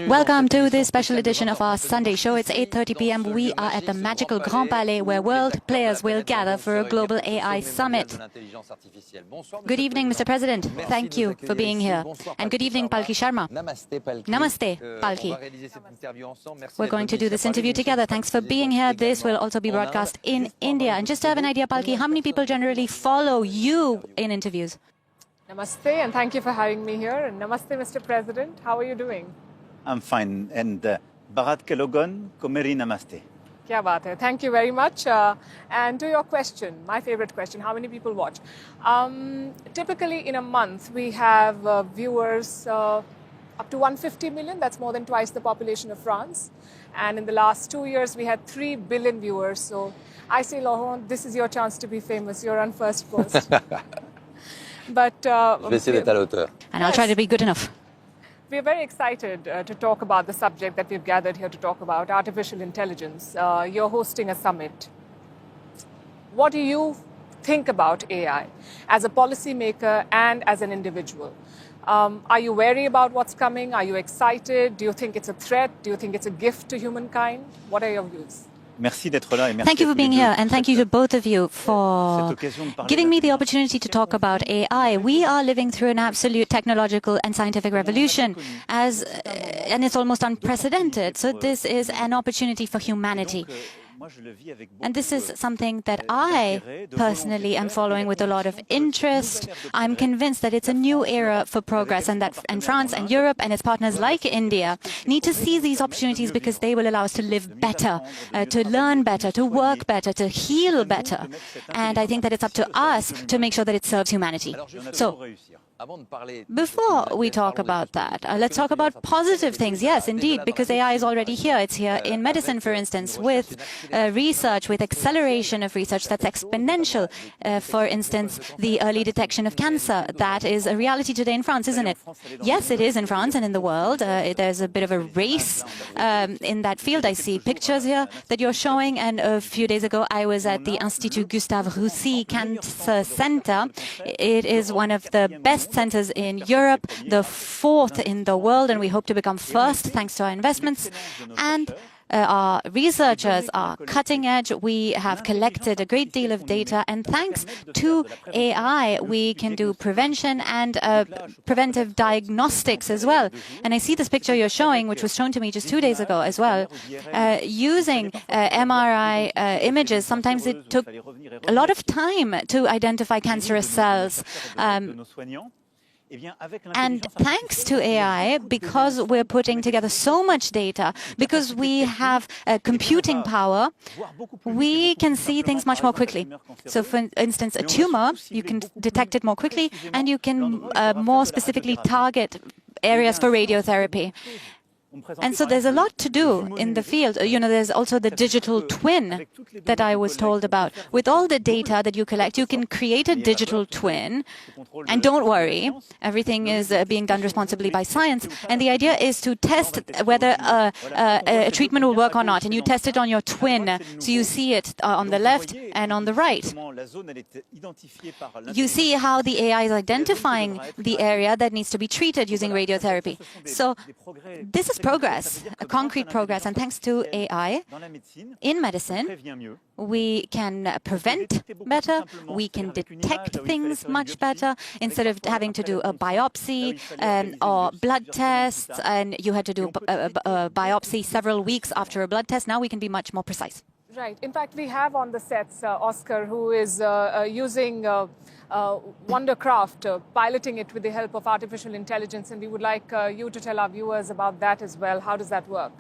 Welcome to this special edition of our Sunday show. It's 8:30 p.m. We are at the magical Grand Palais where world players will gather for a global AI summit. Good evening, Mr. President. Thank you for being here. And good evening, Palki Sharma. Namaste, Palki. We're going to do this interview together. Thanks for being here. This will also be broadcast in India. And just to have an idea, Palki, how many people generally follow you in interviews? Namaste, and thank you for having me here. And namaste, Mr. President. How are you doing? I'm fine. And Bharat ke logon ko meri namaste. Kya baat hai. Thank you very much. And to your question, my favorite question, how many people watch? Typically in a month, we have viewers up to 150 million. That's more than twice the population of France. And in the last 2 years, we had 3 billion viewers. So I say, Laurent, this is your chance to be famous. You're on Firstpost. But and I'll try to be good enough. We're very excited to talk about the subject that we've gathered here to talk about, artificial intelligence. You're hosting a summit. What do you think about AI as a policymaker and as an individual? Are you wary about what's coming? Are you excited? Do you think it's a threat? Do you think it's a gift to humankind? What are your views? Thank you for being here, and thank you to both of you for giving me the opportunity to talk about AI. We are living through an absolute technological and scientific revolution, and it's almost unprecedented. So this is an opportunity for humanity. And this is something that I personally am following with a lot of interest. I'm convinced that it's a new era for progress, and that France and Europe and its partners like India need to seize these opportunities because they will allow us to live better, to learn better, to work better, to heal better. And I think that it's up to us to make sure that it serves humanity. So, before we talk about that, let's talk about positive things. Yes, indeed, because AI is already here. It's here in medicine, for instance, with research, with acceleration of research that's exponential. For instance, the early detection of cancer. That is a reality today in France, isn't it? Yes, it is in France and in the world. There's a bit of a race in that field. I see pictures here that you're showing. And a few days ago, I was at the Institut Gustave Roussy Cancer Center. It is one of the best centers in Europe, the 4th in the world, and we hope to become first thanks to our investments. And our researchers are cutting edge. We have collected a great deal of data, and thanks to AI, we can do prevention and preventive diagnostics as well. And I see this picture you're showing, which was shown to me just 2 days ago as well. Using MRI images, sometimes it took a lot of time to identify cancerous cells. And thanks to AI, because we're putting together so much data, because we have computing power, we can see things much more quickly. So, for instance, a tumor, you can detect it more quickly, and you can more specifically target areas for radiotherapy. And so there's a lot to do in the field. You know, there's also the digital twin that I was told about. With all the data that you collect, you can create a digital twin. And don't worry, everything is being done responsibly by science. And the idea is to test whether a treatment will work or not. And you test it on your twin. So you see it on the left and on the right. You see how the AI is identifying the area that needs to be treated using radiotherapy. So this is progress, a concrete progress, and thanks to AI, in medicine, we can prevent better, we can detect things much better, instead of having to do a biopsy or blood tests, and you had to do a biopsy several weeks after a blood test. Now we can be much more precise. Right. In fact, we have on the sets Oscar, who is using Wondercraft, piloting it with the help of artificial intelligence, and we would like you to tell our viewers about that as well. How does that work?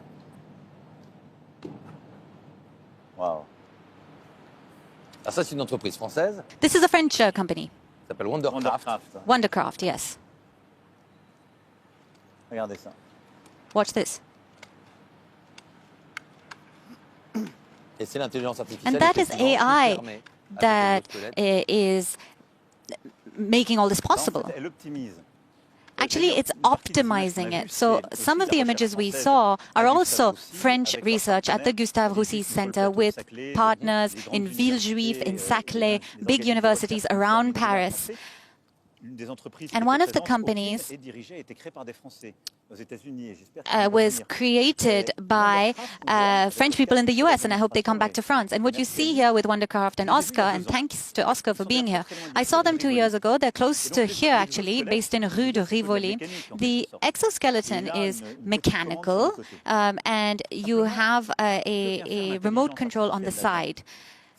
Wow. Ah, ça, c'est une entreprise française. This is a French company. Ça s'appelle Wondercraft. Wondercraft, yes. Regardez ça. Watch this. Et c'est l'intelligence artificielle. And that is AI that is making all this possible. Actually, it's optimizing it. So some of the images we saw are also French research at the Gustave Roussy Center with partners in Villejuif, in Saclay, big universities around Paris. And one of the companies was created by French people in the US, and I hope they come back to France. And what you see here with Wondercraft and Oscar, and thanks to Oscar for being here. I saw them 2 years ago. They're close to here, actually, based in Rue de Rivoli. The exoskeleton is mechanical, and you have a remote control on the side.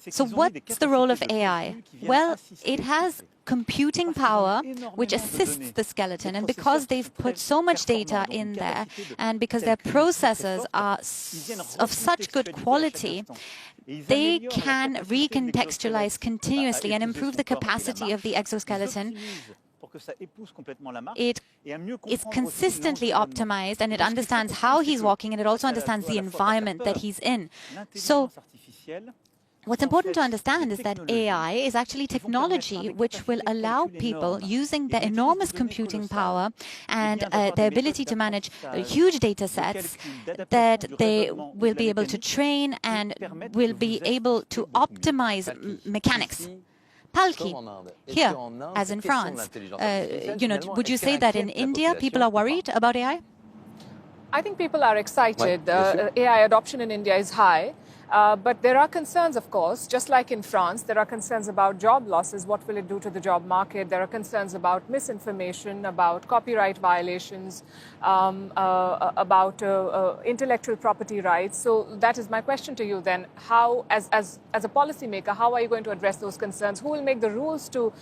So what's the role of AI? Well, it has computing power which assists the skeleton, and because they've put so much data in there and because their processors are of such good quality, they can recontextualize continuously and improve the capacity of the exoskeleton. It is consistently optimized, and it understands how he's walking, and it also understands the environment that he's in. So what's important to understand is that AI is actually technology which will allow people, using their enormous computing power and their ability to manage huge data sets, that they will be able to train and will be able to optimize mechanics. Palki, here, as in France, would you say that in India people are worried about AI? I think people are excited. AI adoption in India is high. But there are concerns, of course, just like in France. There are concerns about job losses. What will it do to the job market? There are concerns about misinformation, about copyright violations, about intellectual property rights. So that is my question to you then. How, as a policymaker, how are you going to address those concerns? Who will make the rules to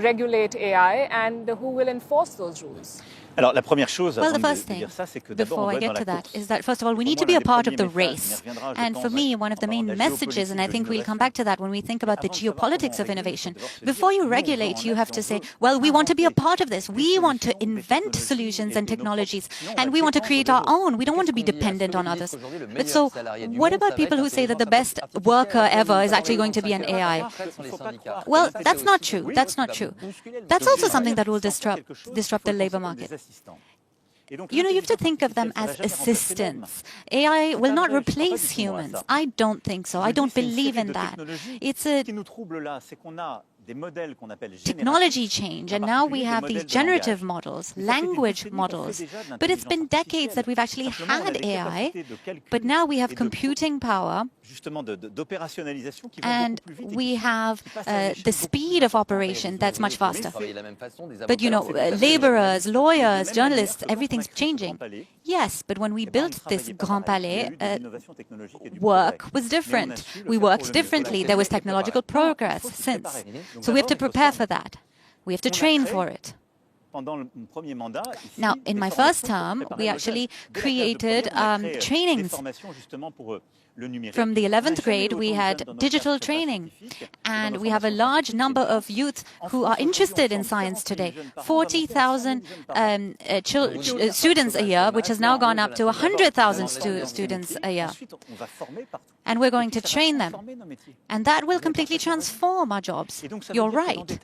regulate AI, and who will enforce those rules? Well, the first thing, before I get to that, is that, first of all, we need to be a part of the race. And for me, one of the main messages, and I think we'll come back to that when we think about the geopolitics of innovation, before you regulate, you have to say, well, we want to be a part of this. We want to invent solutions and technologies, and we want to create our own. We don't want to be dependent on others. But so, what about people who say that the best worker ever is actually going to be an AI? Well, that's not true. That's not true. That's also something that will disrupt the labor market. You have to think of them as assistants. AI will not replace humans. I don't think so. I don't believe in that. It's a technology change, and now we have these generative models, language models. But it's been decades that we've actually had AI, but now we have computing power, and we have the speed of operation that's much faster. But laborers, lawyers, journalists, everything's changing. Yes, but when we built this Grand Palais, work was different. We worked differently. There was technological progress since. So we have to prepare for that. We have to train for it. Now, in my first term, we actually created trainings. From the 11th grade, we had digital training, and we have a large number of youth who are interested in science today. 40,000 students a year, which has now gone up to 100,000 students a year. And we're going to train them. And that will completely transform our jobs. You're right.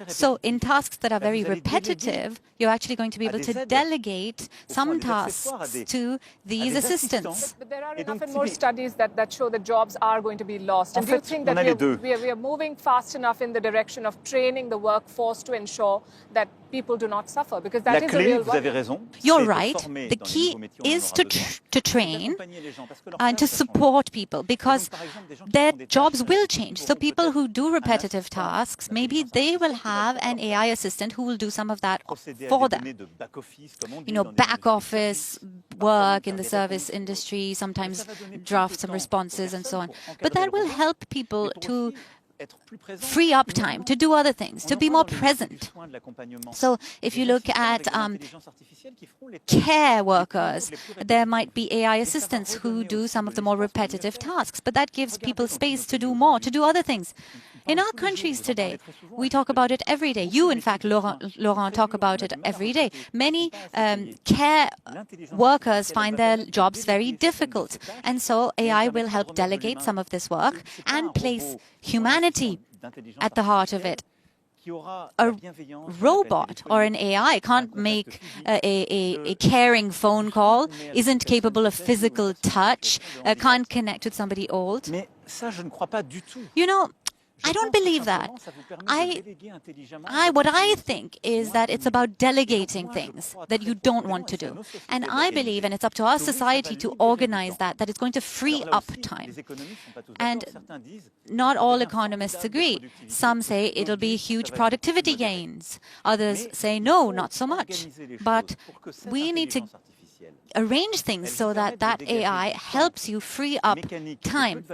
So in tasks that are very repetitive, you're actually going to be able to delegate some tasks to these assistants. But there are enough and more studies that show that jobs are going to be lost. And do you think that we are moving fast enough in the direction of training the workforce to ensure that people do not suffer? Because that is a real worry. You're right. The key is to train and to support people, because their jobs will change. So people who do repetitive tasks, maybe they will have an AI assistant who will do some of that for them. Back office work in the service industry, sometimes draft some responses and so on. But that will help people to free up time to do other things, to be more present. So if you look at care workers, there might be AI assistants who do some of the more repetitive tasks, but that gives people space to do more, to do other things. In our countries today, we talk about it every day. You, in fact, Laurent, talk about it every day. Many care workers find their jobs very difficult. And so AI will help delegate some of this work and place humanity at the heart of it. A robot or an AI can't make a caring phone call, isn't capable of physical touch, can't connect with somebody old. I don't believe that. What I think is that it's about delegating things that you don't want to do. And I believe, and it's up to our society to organize that it's going to free up time. And not all economists agree. Some say it'll be huge productivity gains. Others say no, not so much. But we need to arrange things so that AI helps you free up time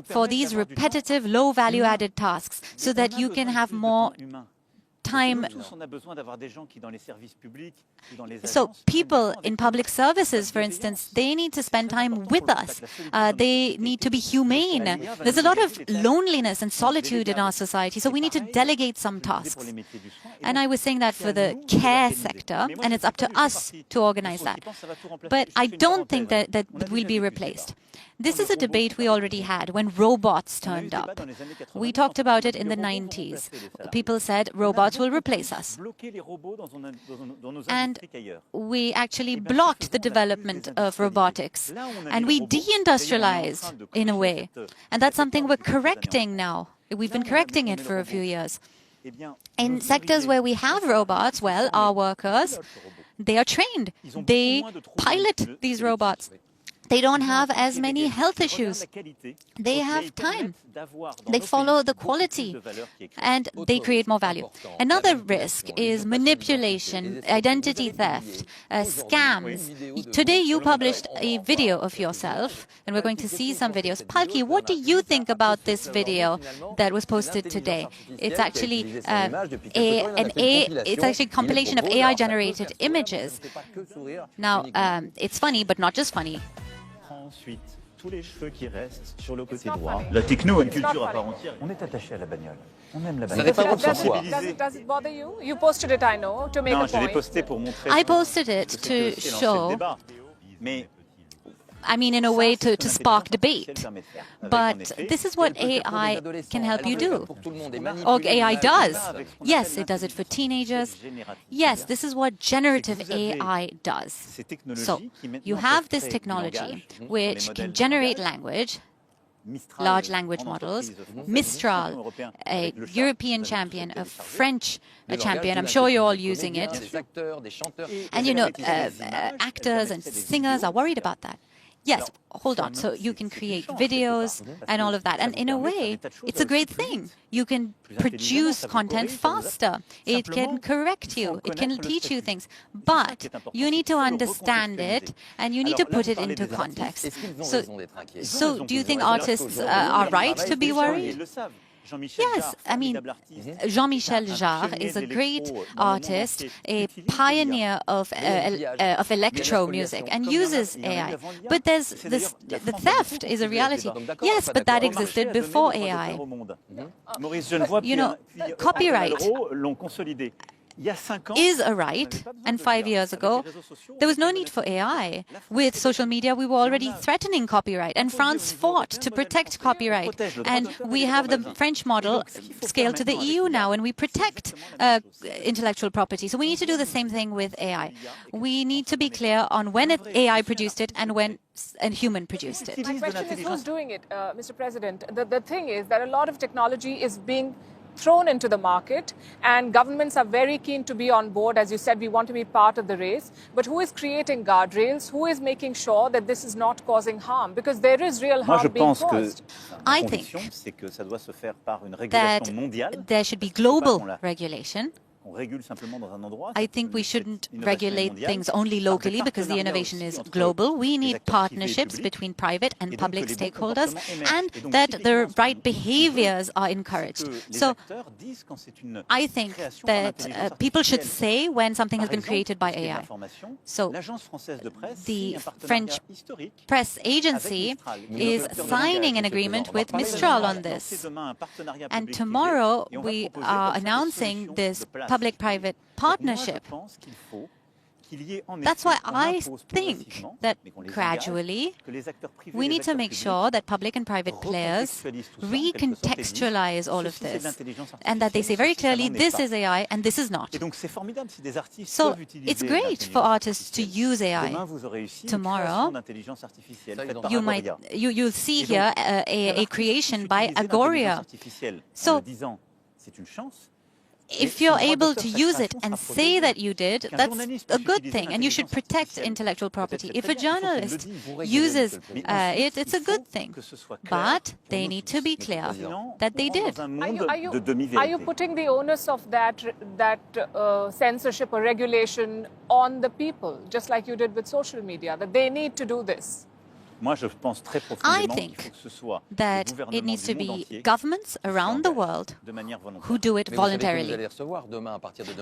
for these repetitive, low value-added tasks so that you can have more time. So people in public services, for instance, they need to spend time with us. They need to be humane. There's a lot of loneliness and solitude in our society, so we need to delegate some tasks. And I was saying that for the care sector, and it's up to us to organize that. But I don't think that will be replaced. This is a debate we already had when robots turned up. We talked about it in the 90s. People said robots will replace us. And we actually blocked the development of robotics. And we deindustrialized in a way. And that's something we're correcting now. We've been correcting it for a few years. In sectors where we have robots, well, our workers, they are trained. They pilot these robots. They don't have as many health issues. They have time. They follow the quality, and they create more value. Another risk is manipulation, identity theft, scams. Today you published a video of yourself, and we're going to see some videos. Palki, what do you think about this video that was posted today? It's actually it's actually a compilation of AI-generated images. Now, it's funny, but not just funny. Ensuite, tous les cheveux qui restent sur le côté droit. La techno est une culture à part entière. On est attaché à la bagnole. On aime la bagnole. Does it bother you? You posted it, I know, to make a point. Non, je l'ai posté pour montrer. I posted it to show. Mais I mean, in a way to spark debate. But this is what AI can help you do. Or AI does. Yes, it does it for teenagers. Yes, this is what generative AI does. So you have this technology which can generate language, large language models. Mistral, a European champion, a French champion. I'm sure you're all using it. And, you know, actors and singers are worried about that. Yes, hold on. So you can create videos and all of that. And in a way, it's a great thing. You can produce content faster. It can correct you. It can teach you things. But you need to understand it, and you need to put it into context. So do you think artists are right to be worried? Yes, I mean, Jean-Michel Jarre is a great artist, a pioneer of electro music, and uses AI. But there's this, the theft is a reality. Yes, but that existed before AI. You know, copyright is a right, and 5 years ago, there was no need for AI. With social media, we were already threatening copyright, and France fought to protect copyright. And we have the French model scaled to the EU now, and we protect intellectual property. So we need to do the same thing with AI. We need to be clear on when AI produced it and when a human produced it. My question is, who's doing it, Mr. President? The thing is that a lot of technology is being thrown into the market, and governments are very keen to be on board. As you said, we want to be part of the race. But who is creating guardrails? Who is making sure that this is not causing harm? Because there is real harm being caused. I think that there should be global regulation. I think we shouldn't regulate things only locally because the innovation is global. We need partnerships between private and public stakeholders, and that the right behaviors are encouraged. So I think that people should say when something has been created by AI. So the French press agency is signing an agreement with Mistral on this. And tomorrow we are announcing this public-private partnership. That's why I think that gradually we need to make sure that public and private players recontextualize all of this and that they say very clearly this is AI and this is not. So it's great for artists to use AI. Tomorrow you'll see here a creation by Agoria. So if you're able to use it and say that you did, that's a good thing, and you should protect intellectual property. If a journalist uses it, it's a good thing. But they need to be clear that they did. Are you putting the onus of that censorship or regulation on the people, just like you did with social media, that they need to do this? I think that it needs to be governments around the world who do it voluntarily.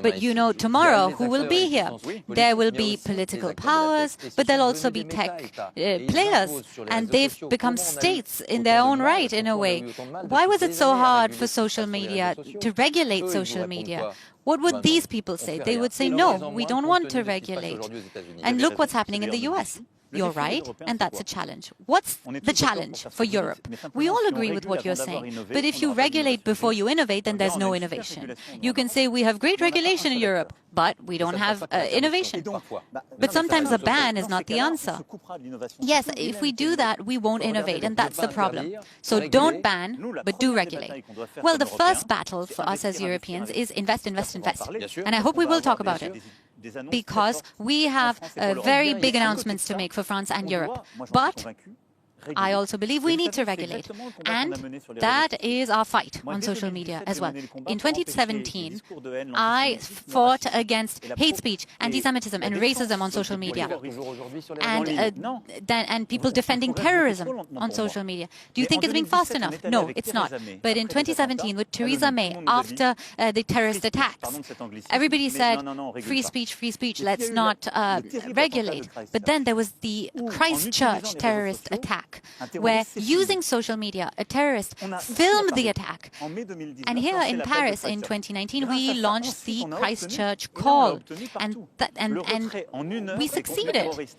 But you know, tomorrow, who will be here? There will be political powers, but there'll also be tech players, and they've become states in their own right, in a way. Why was it so hard for social media to regulate social media? What would these people say? They would say, no, we don't want to regulate. And look what's happening in the US. You're right, and that's a challenge. What's the challenge for Europe? We all agree with what you're saying, but if you regulate before you innovate, then there's no innovation. You can say we have great regulation in Europe, but we don't have innovation. But sometimes a ban is not the answer. Yes, if we do that, we won't innovate, and that's the problem. So don't ban, but do regulate. Well, the first battle for us as Europeans is invest, invest, invest. And I hope we will talk about it, because we have very big announcements to make for France and Europe. But I also believe we need to regulate, and that is our fight on social media as well. In 2017, I fought against hate speech, anti-Semitism and racism on social media, and people defending terrorism on social media. Do you think it's being fast enough? No, it's not. But in 2017, with Theresa May, after the terrorist attacks, everybody said, free speech, let's not regulate. But then there was the Christchurch terrorist attack, where using social media, a terrorist filmed the attack. And here in Paris in 2019, we launched the Christchurch call, and we succeeded.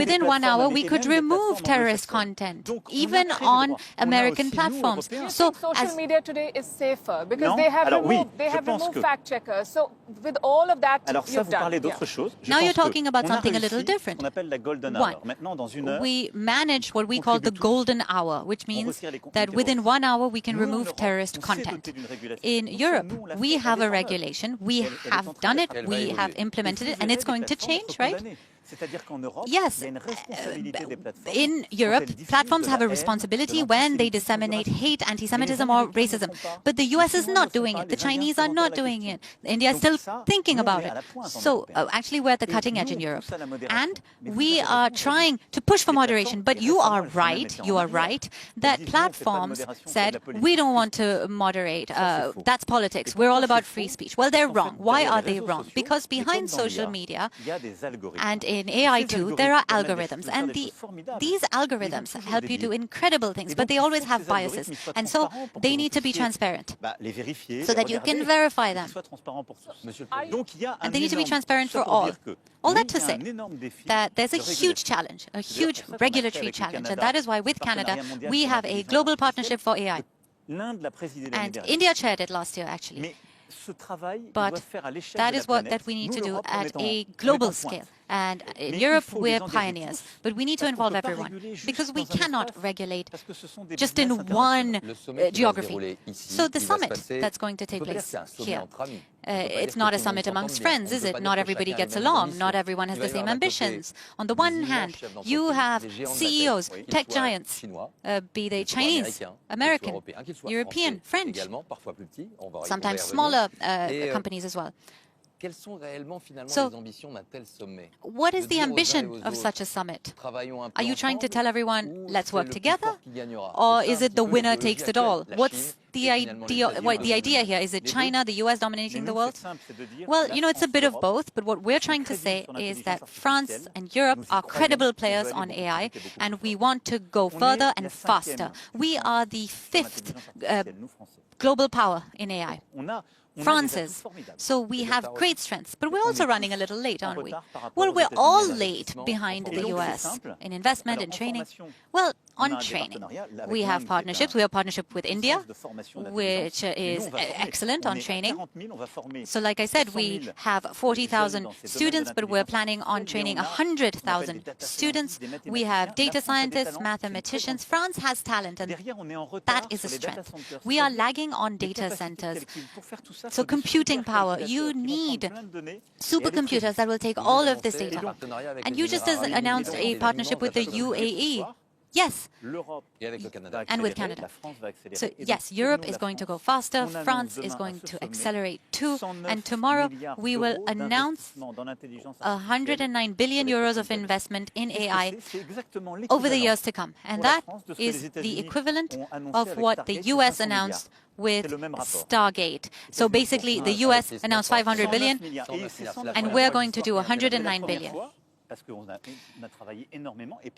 Within 1 hour, we could remove terrorist content, even on American platforms. So social media today is safer because they have removed fact checkers. So with all of that, you've done. Now you're talking about something a little different. One, we manage what we call the golden hour, which means that within 1 hour we can remove terrorist content. In Europe, we have a regulation, we have done it, we have implemented it, and it's going to change, right? Yes, in Europe, platforms have a responsibility when they disseminate hate, anti-Semitism or racism. But the US is not doing it. The Chinese are not doing it. India is still thinking about it. So actually, we're at the cutting edge in Europe. And we are trying to push for moderation. But you are right, that platforms said, we don't want to moderate. That's politics. We're all about free speech. Well, they're wrong. Why are they wrong? Because behind social media and in AI too, there are algorithms, and these algorithms help you do incredible things, but they always have biases, and so they need to be transparent so that you can verify them. And they need to be transparent for all. All that to say that there's a huge challenge, a huge regulatory challenge, and that is why with Canada we have a global partnership for AI. And India chaired it last year, actually. But that is that we need to do at a global scale. And in Europe, we're pioneers. But we need to involve everyone, because we cannot regulate just in one geography. So the summit that's going to take place here, it's not a summit amongst friends, is it? Not everybody gets along. Not everyone has the same ambitions. On the one hand, you have CEOs, tech giants, be they Chinese, American, European, French, sometimes smaller companies as well. So, what is the ambition of such a summit? Are you trying to tell everyone, let's work together? Or is it the winner takes it all? What's the idea here? Is it China, the US dominating the world? Well, you know, it's a bit of both, but what we're trying to say is that France and Europe are credible players on AI, and we want to go further and faster. We are the 5th global power in AI. France is. So we have great strengths, but we're also running a little late, aren't we? Well, we're all late behind the US in investment and training. Well, on training, we have partnerships. We have a partnership with India, which is excellent on training. So like I said, we have 40,000 students, but we're planning on training 100,000 students. We have data scientists, mathematicians. France has talent, and that is a strength. We are lagging on data centers. So computing power, you need supercomputers that will take all of this data. And you just announced a partnership with the UAE. Yes, and with Canada. So yes, Europe is going to go faster, France is going to accelerate too, and tomorrow we will announce 109 billion euros of investment in AI over the years to come. And that is the equivalent of what the US announced with Stargate. So basically, the US announced 500 billion, and we're going to do 109 billion.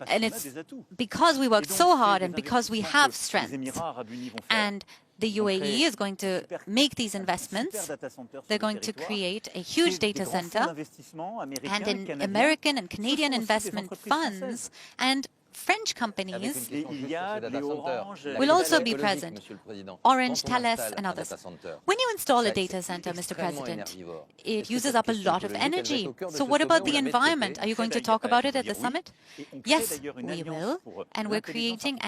And it's because we worked so hard and because we have strengths. And the UAE is going to make these investments. They're going to create a huge data center. And in American and Canadian investment funds and French companies will also be present, Orange, Thales, and others. When you install a data center, Mr. President, it uses up a lot of energy. So what about the environment? Are you going to talk about it at the summit? Yes, we will. And we're creating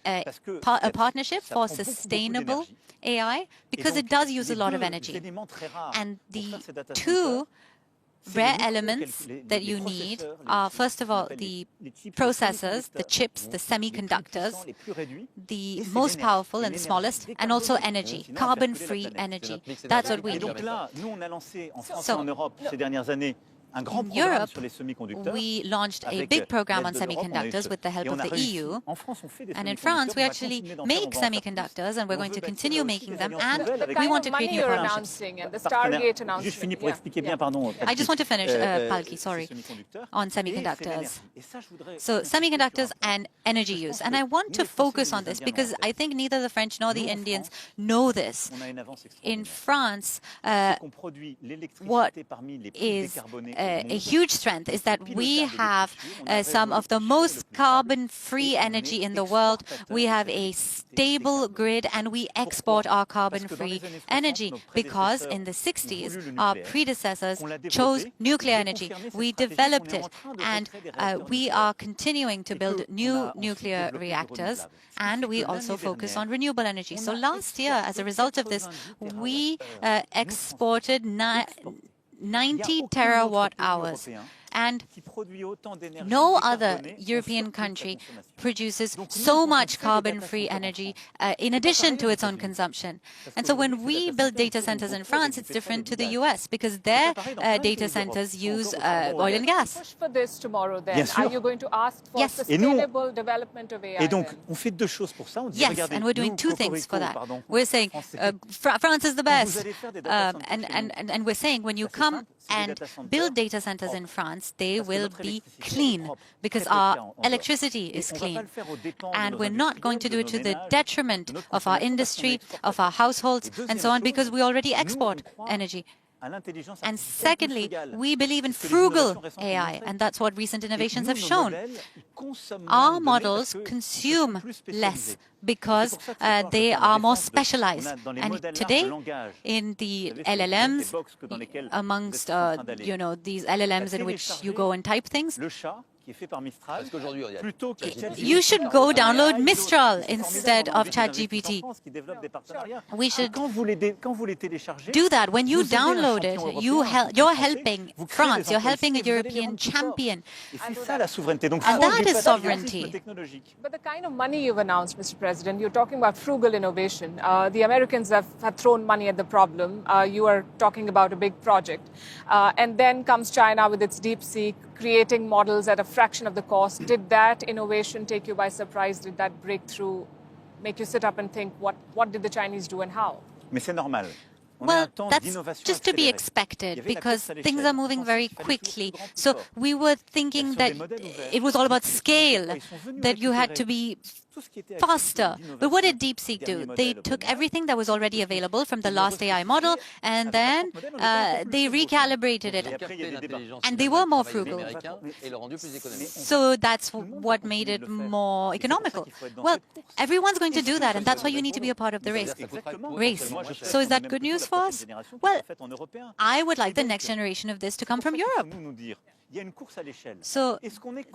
a partnership for sustainable AI because it does use a lot of energy. And the two rare elements that you need are, first of all, the processors, the chips, the semiconductors, the most powerful and the smallest, and also energy, carbon-free energy. That's what we need. So, in Europe, we launched a big program on semiconductors with the help of the EU. And in France, we actually make semiconductors, and we're going to continue making them. And we want to create new partnerships. And the Stargate announcement. I just want to finish, Palki, sorry, on semiconductors. So semiconductors and energy use. And I want to focus on this because I think neither the French nor the Indians know this. In France, what is a huge strength is that we have some of the most carbon-free energy in the world. We have a stable grid, and we export our carbon-free energy because in the 60s, our predecessors chose nuclear energy. We developed it, and we are continuing to build new nuclear reactors, and we also focus on renewable energy. So last year, as a result of this, we exported 90 terawatt hours. And no other European country produces so much carbon-free energy in addition to its own consumption. And so when we build data centers in France, it's different to the US because their data centers use oil and gas. Push for this tomorrow, then. Are you going to ask for sustainable development of AI? Yes, and we're doing two things for that. We're saying France is the best. And we're saying when you come and build data centers in France, they will be clean because our electricity is clean. And we're not going to do it to the detriment of our industry, of our households, and so on, because we already export energy. And secondly, we believe in frugal AI, and that's what recent innovations have shown. Our models consume less because they are more specialized. And today, in the LLMs, amongst these LLMs in which you go and type things, you should go download Mistral instead of ChatGPT. We should do that. When you download it, you're helping France. You're helping a European champion. And that is sovereignty. But the kind of money you've announced, Mr. President, you're talking about frugal innovation. The Americans have thrown money at the problem. You are talking about a big project. And then comes China with its DeepSeek, creating models at a fraction of the cost. Did that innovation take you by surprise? Did that breakthrough make you sit up and think, what did the Chinese do and how? Well, that's just to be expected because things are moving very quickly. So we were thinking that it was all about scale, that you had to be faster. But what did DeepSeek do? They took everything that was already available from the last AI model and then they recalibrated it. And they were more frugal. So that's what made it more economical. Well, everyone's going to do that, and that's why you need to be a part of the race. So is that good news for us? Well, I would like the next generation of this to come from Europe. So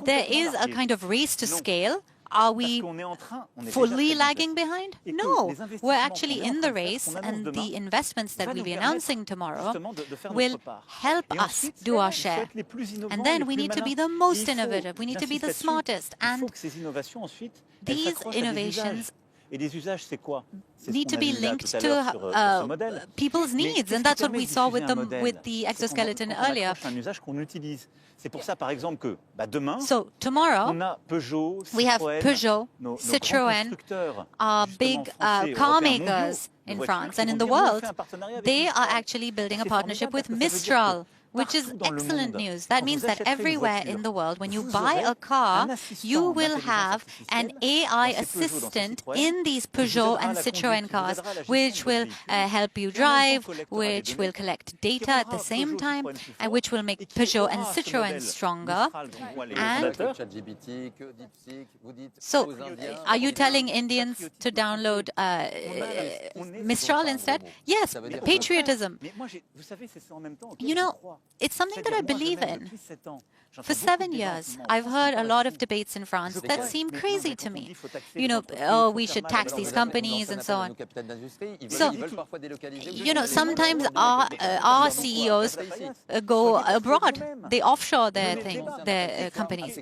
there is a kind of race to scale. Are we fully lagging behind? No, we're actually in the race, and the investments that we'll be announcing tomorrow will help us do our share. And then we need to be the most innovative, we need to be the smartest, and these innovations need to be linked to people's needs, and that's what we saw with the exoskeleton earlier. So tomorrow we have Peugeot, Citroën, our big car makers in France and in the world. They are actually building a partnership with Mistral, which is excellent news. That means that everywhere in the world, when you buy a car, you will have an AI assistant in these Peugeot and Citroën cars, which will help you drive, which will collect data at the same time, and which will make Peugeot and Citroën stronger. And so, are you telling Indians to download Mistral instead? Yes, patriotism. You know, it's something that I believe in. For 7 years, I've heard a lot of debates in France that seem crazy to me. You know, oh, we should tax these companies and so on. So, you know, sometimes our CEOs go abroad. They offshore their companies.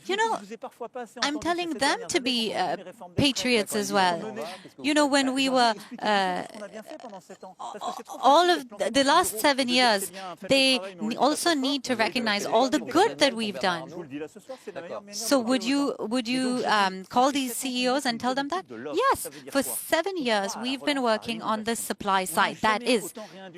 You know, I'm telling them to be patriots as well. You know, when we were all of the last 7 years, they also need to recognize all the good that we've done. So would you call these CEOs and tell them that? Yes, for 7 years we've been working on the supply side. That is,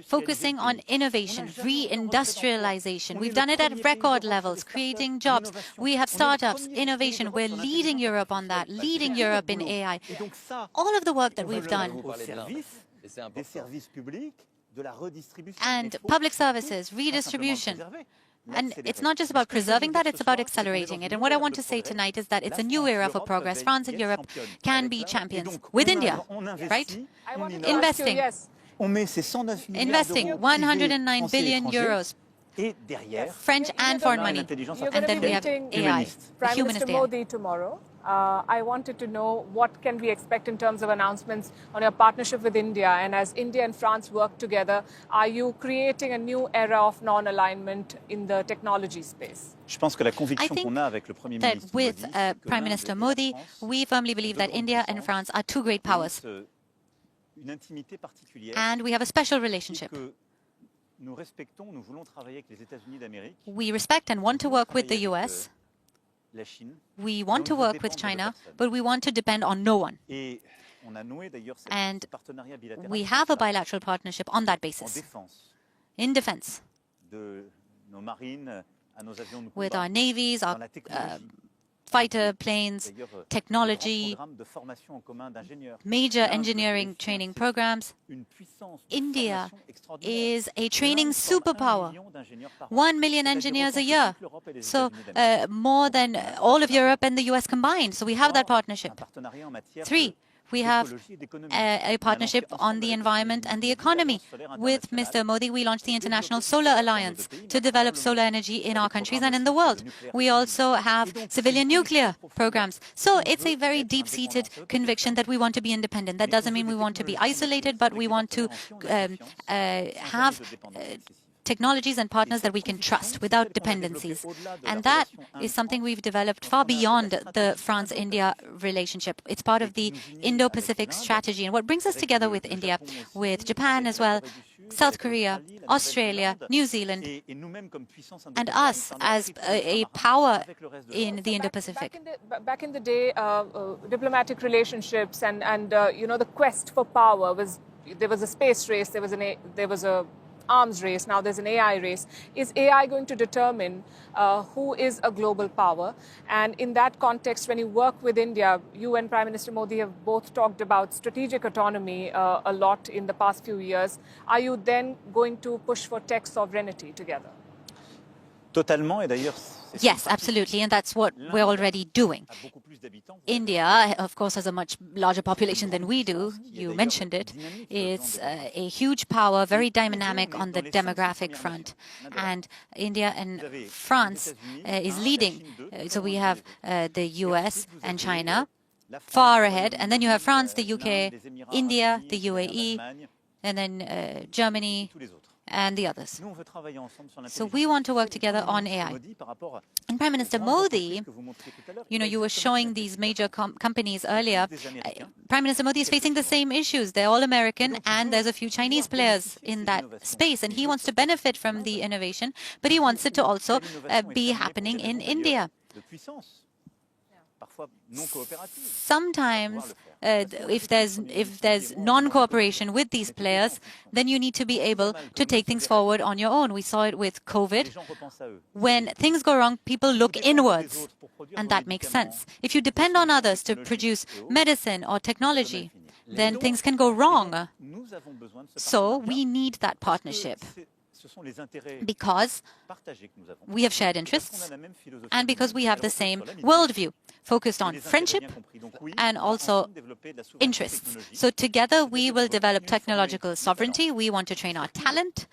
focusing on innovation, re-industrialization. We've done it at record levels, creating jobs. We have startups, innovation. We're leading Europe on that, leading Europe in AI. All of the work that we've done. And public services, redistribution. And it's not just about preserving that, it's about accelerating it. And what I want to say tonight is that it's a new era for progress. France and Europe can be champions with India, right? Investing. Investing 109 billion euros. French and foreign money. And then we have AI, humanist AI. Modi tomorrow. I wanted to know what can we expect in terms of announcements on your partnership with India, and as India and France work together, are you creating a new era of non-alignment in the technology space? I think that with Prime Minister Modi, we firmly believe that India and France are two great powers. And we have a special relationship. We respect and want to work with the US. We want to work with China, but we want to depend on no one. And we have a bilateral partnership on that basis, in defense, with our navies, our fighter planes, technology, major engineering training programs. India is a training superpower. 1 million engineers a year. So more than all of Europe and the US combined. So we have that partnership. 3, we have a partnership on the environment and the economy. With Mr. Modi, we launched the International Solar Alliance to develop solar energy in our countries and in the world. We also have civilian nuclear programs. So it's a very deep-seated conviction that we want to be independent. That doesn't mean we want to be isolated, but we want to have technologies and partners that we can trust without dependencies. And that is something we've developed far beyond the France-India relationship. It's part of the Indo-Pacific strategy. And what brings us together with India, with Japan as well, South Korea, Australia, New Zealand, and us as a power in the Indo-Pacific. Back in the day, diplomatic relationships and you know, the quest for power was, there was a space race, there was a arms race, now there's an AI race. Is AI going to determine who is a global power? And in that context, when you work with India, you and Prime Minister Modi have both talked about strategic autonomy a lot in the past few years. Are you then going to push for tech sovereignty together? Totalement, et d'ailleurs, Yes, absolutely, and that's what we're already doing. India, of course, has a much larger population than we do. You mentioned it. It's a huge power, very dynamic on the demographic front. And India and France is leading. So we have the US and China far ahead. And then you have France, the UK, India, the UAE, and then Germany, and the others. So we want to work together on AI. And Prime Minister Modi, you were showing these major companies earlier. Prime Minister Modi is facing the same issues. They're all American, and there's a few Chinese players in that space. And he wants to benefit from the innovation, but he wants it to also be happening in India. Sometimes, if there's non-cooperation with these players, then you need to be able to take things forward on your own. We saw it with COVID. When things go wrong, people look inwards, and that makes sense. If you depend on others to produce medicine or technology, then things can go wrong. So we need that partnership, because we have shared interests and because we have the same worldview, focused on friendship and also interests. So together we will develop technological sovereignty. We want to train our talent,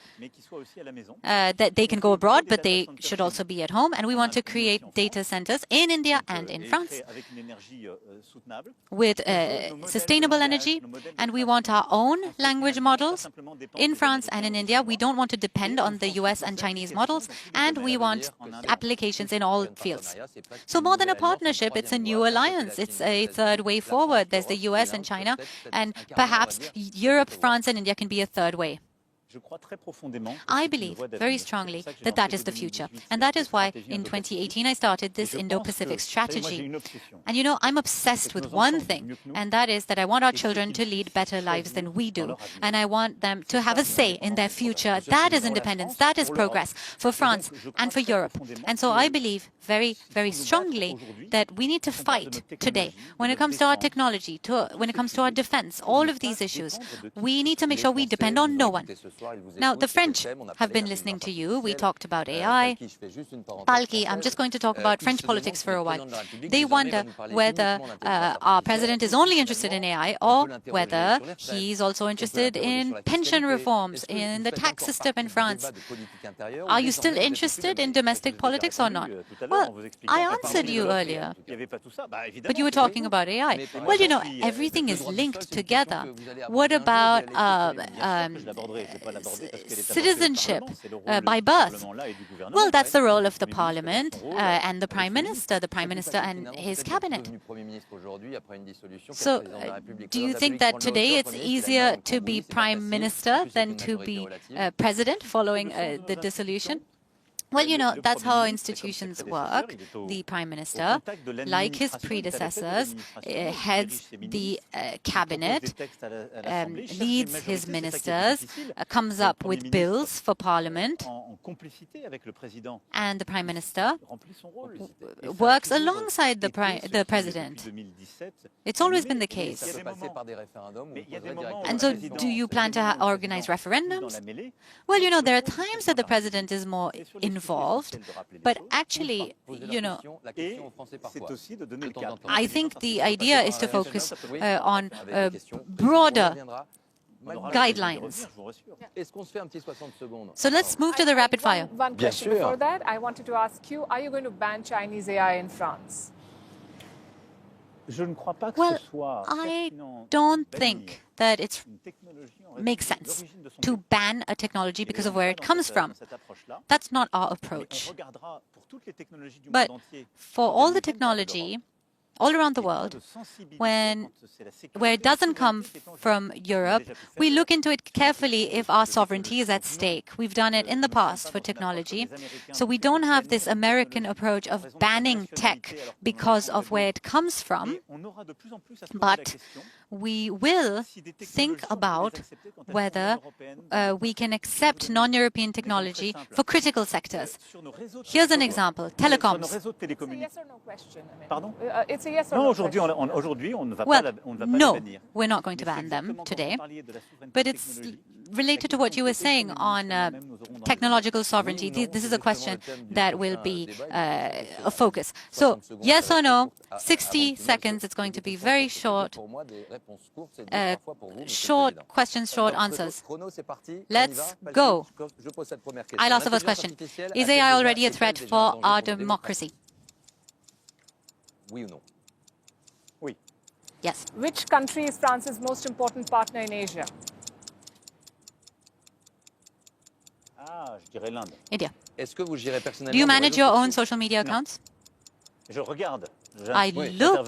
that they can go abroad, but they should also be at home. And we want to create data centers in India and in France with sustainable energy. And we want our own language models in France and in India. We don't want to depend on the US and Chinese models, and we want applications in all fields. So more than a partnership, it's a new alliance. It's a third way forward. There's the US and China, and perhaps Europe, France, and India can be a third way. I believe very strongly that that is the future. And that is why in 2018 I started this Indo-Pacific strategy. And I'm obsessed with one thing, and that is that I want our children to lead better lives than we do. And I want them to have a say in their future. That is independence. That is progress for France and for Europe. And so I believe very, very strongly that we need to fight today when it comes to our technology, when it comes to our defense, all of these issues. We need to make sure we depend on no one. Now, the French have been listening to you. We talked about AI. Palki, I'm just going to talk about French politics for a while. They wonder whether our president is only interested in AI or whether he's also interested in pension reforms, in the tax system in France. Are you still interested in domestic politics or not? Well, I answered you earlier, but you were talking about AI. Well, everything is linked together. What about citizenship by birth? Well, that's the role of the parliament and the prime minister and his cabinet. So do you think that today it's easier to be prime minister than to be president following the dissolution? Well, that's how institutions work. The Prime Minister, like his predecessors, heads the cabinet, leads his ministers, comes up with bills for Parliament, and the Prime Minister works alongside the President. It's always been the case. And so do you plan to organize referendums? Well, there are times that the President is more involved, but actually, I think the idea is to focus on broader guidelines. So let's move to the rapid fire. One question before that. I wanted to ask you, are you going to ban Chinese AI in France? Well, I don't think that it makes sense to ban a technology because of where it comes from. That's not our approach. But for all the technology, all around the world, where it doesn't come from Europe, we look into it carefully if our sovereignty is at stake. We've done it in the past for technology. So we don't have this American approach of banning tech because of where it comes from, but we will think about whether we can accept non-European technology for critical sectors. Here's an example, telecoms. It's a yes or no question. Pardon? It's a yes or Non, no aujourd'hui, question. aujourd'hui, on ne va Well, pas les no, bannir. we're not going to ban them today, but it's related to what you were saying on technological sovereignty. This is a question that will be a focus. So, yes or no, 60 seconds, it's going to be very short. Short questions, short answers. Let's go. I'll ask the first question. Is AI already a threat for our democracy? Oui ou non? Oui. Yes. Which country is France's most important partner in Asia? Ah, je dirais l'Inde. India. Est-ce que vous gérez personnellement? Do you vos manage réseaux your own sociaux? social media accounts? Je regarde. I look,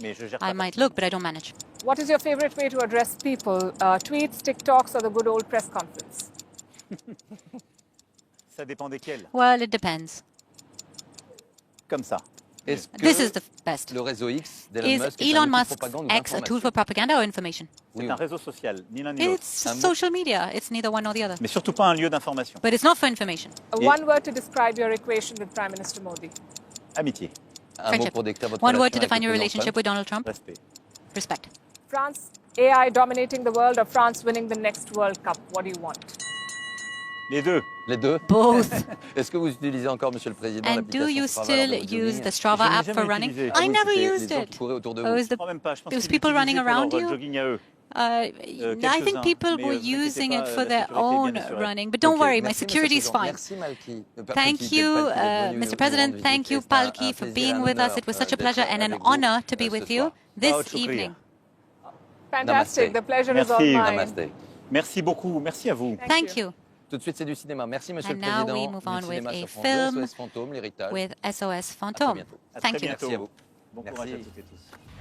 Mais je gère pas I might look, but I don't manage. What is your favorite way to address people? Tweets, TikToks, or the good old press conference? Ça dépend desquels. Well, it depends. Comme ça. Est-ce que This is the best. le réseau X d'Elon Is Musk est Elon un outil de Musk's propagande ou X a tool for d'information? propaganda or information? C'est un réseau social, ni l'un ni l'autre. It's social media. It's neither one nor the other. Mais surtout pas un lieu d'information. But it's not for information. One word to describe your equation with Prime Minister Modi. Amitié, Un mot Friendship. pour décrire votre One word relation to avec define le your président relationship Trump? with Donald Trump. respect. Respect. France, AI dominating the world, or France winning the next World Cup? What do you want? Les deux. Les deux. Both. Est-ce que vous utilisez encore, Monsieur le Président, And do you l'application Strava still lors de vos use joggings? the Strava Je l'ai app jamais for running? utilisé. I never C'était used les autres it. qui couraient autour de Oh, vous. is the- Je crois même pas. Je pense There was qu'ils people running l'utilisaient pour around leur you? jogging à eux. I think quelques-uns, people mais were vous inquiétez using pas, it for la their sécurité est own bien assurée. running. But don't Ok, worry, my merci, security is Monsieur le fine. Président. Merci, Malky. Thank you, Mr. President. Thank you, Palki, for being with us. It was such a pleasure and an honor to be with you this evening. Fantastic. Namaste. The pleasure is all Merci. mine. Namaste. Merci beaucoup. Merci à vous. Thank you. Tout de suite, c'est du cinéma. Merci, Monsieur And le now Président. we move on Du with cinéma a sur France 2, film SOS Fantôme, l'héritage. with SOS À très Phantom. bientôt. À très Thank you. bientôt. Merci à vous. Bon courage à Merci. toutes et tous.